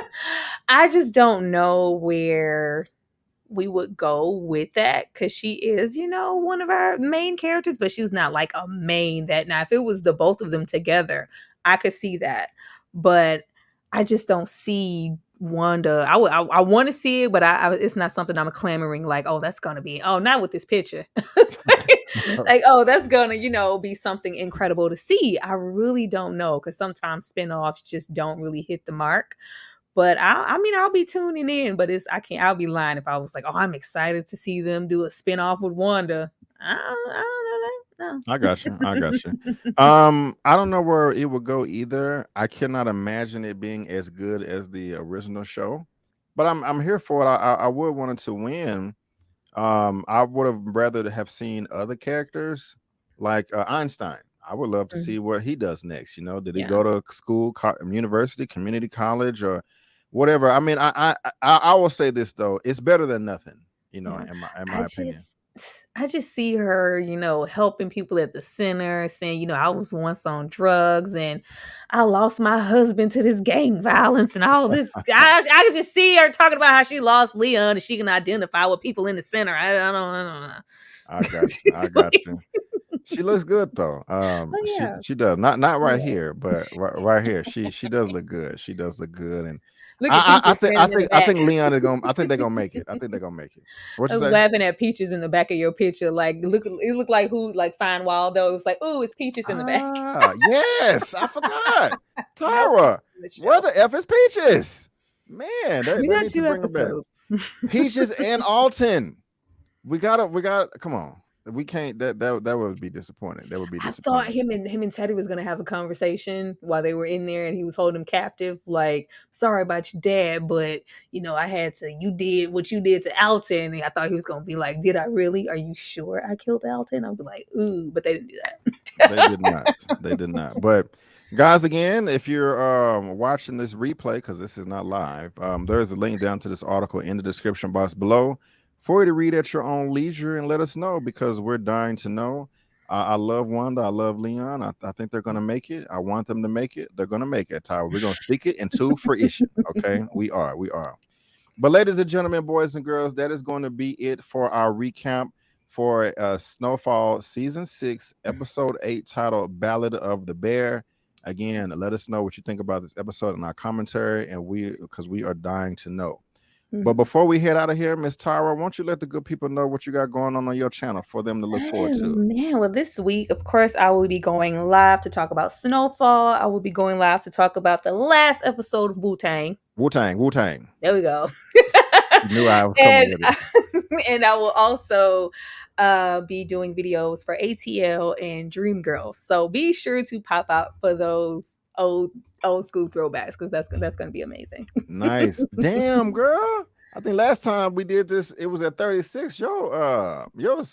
I just don't know where we would go with that because she is, one of our main characters, but she's not like a main that now. If it was the both of them together, I could see that. But I just don't see Wanda. I want to see it, but it's not something I'm clamoring like, oh, that's gonna be not with this picture. It's like, oh, that's gonna, be something incredible to see. I really don't know because sometimes spinoffs just don't really hit the mark. But I mean, I'll be tuning in, but I'll be lying if I was like, oh, I'm excited to see them do a spinoff with Wanda. I don't know. I got you. I got you. I don't know where it would go either. I cannot imagine it being as good as the original show, but I'm here for it. I would want it to win. I would have rather have seen other characters like Einstein. I would love to see Mhm. what he does next. Did he Yeah. go to school, university, community college, or whatever? I mean, I will say this though: it's better than nothing. Yeah. In I my opinion. just I just see her, helping people at the center, saying, I was once on drugs and I lost my husband to this gang violence and all this. I could just see her talking about how she lost Leon and she can identify with people in the center. I don't know. I got you. I It's got you. like- She looks good though. oh yeah. She does not right Yeah. here, but right here she does look good. She does look good, and Look at Peaches standing in the I back. think Leon is going. I think they're gonna make it. I think they're gonna make it. What I you was say? laughing at Peaches in the back of your picture. Like, it looked like who, like Fine Waldo. It was like, oh, it's Peaches in the back. Yes, I forgot. No Peaches Tara, in the where show. the f is Peaches? Man, We they got need to 2 bring her back. episodes. Peaches and Alton. We got. Come on, we can't. That would be disappointing. That would be I thought disappointing. him and Teddy was gonna have a conversation while they were in there, and he was holding him captive. Like, sorry about your dad, but I had to. You did what you did to Alton, and I thought he was gonna be like, "Did I really? Are you sure I killed Alton?" I'd be like, "Ooh," but they didn't do They did that. not. They did not. But guys, again, if you're watching this replay, because this is not live, there is a link down to this article in the description box below for you to read at your own leisure and let us know because we're dying to know. I love Wanda. I love Leon. I think they're gonna make it. I want them to make it. They're gonna make it, Tyler. We're gonna speak it into fruition. Okay, we are. We are. But ladies and gentlemen, boys and girls, that is going to be it for our recap for Snowfall season 6, episode 8, titled "Ballad of the Bear." Again, let us know what you think about this episode in our commentary, and because we are dying to know. But before we head out of here, Miss Tyra, why don't you let the good people know what you got going on your channel for them to look forward to? Man, well, this week, of course, I will be going live to talk about Snowfall. I will be going live to talk about the last episode of Wu-Tang. Wu-Tang. There we go. You knew I was coming with it. And I will also be doing videos for ATL and Dreamgirls. So be sure to pop out for those old school throwbacks, because that's going to be amazing. Nice. Damn, girl. I think last time we did this, it was at 36. Your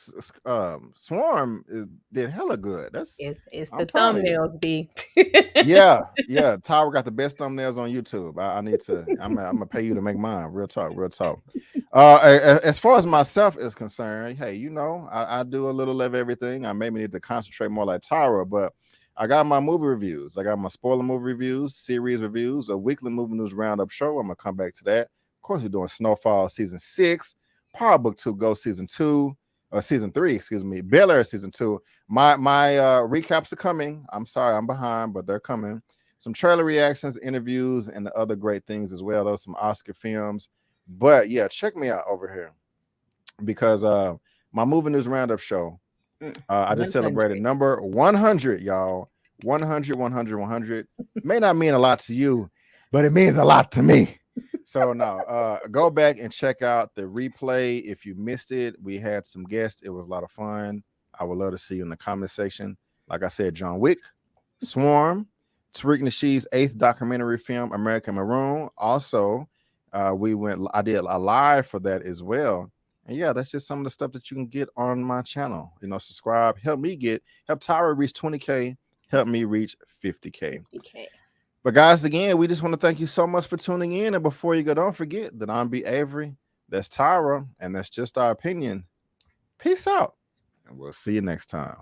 swarm did hella good. It's the thumbnails, B. yeah. Tyra got the best thumbnails on YouTube. I need to. I'm gonna pay you to make mine. Real talk. As far as myself is concerned, hey, I do a little of everything. I maybe need to concentrate more like Tyra, but I got my movie reviews. I got my spoiler movie reviews, series reviews, a weekly movie news roundup show. I'm gonna come back to that. Of course, we're doing Snowfall season 6, Power Book 2 Go season 2, season 3, excuse me, Bel Air season 2. My recaps are coming. I'm sorry, I'm behind, but they're coming. Some trailer reactions, interviews, and the other great things as well. Those some Oscar films. But yeah, check me out over here, because my movie news roundup show. I just celebrated number 100, y'all. 100. May not mean a lot to you, but it means a lot to me. So now go back and check out the replay. If you missed it, we had some guests. It was a lot of fun. I would love to see you in the comment section. Like I said, John Wick, Swarm, Tariq Nasheed's 8th documentary film, American Maroon. Also, I did a live for that as well. And yeah, that's just some of the stuff that you can get on my channel. Subscribe, help Tyra reach 20K, help me reach 50K. But guys, again, we just want to thank you so much for tuning in. And before you go, don't forget that I'm B. Avery, that's Tyra, and that's just our opinion. Peace out, and we'll see you next time.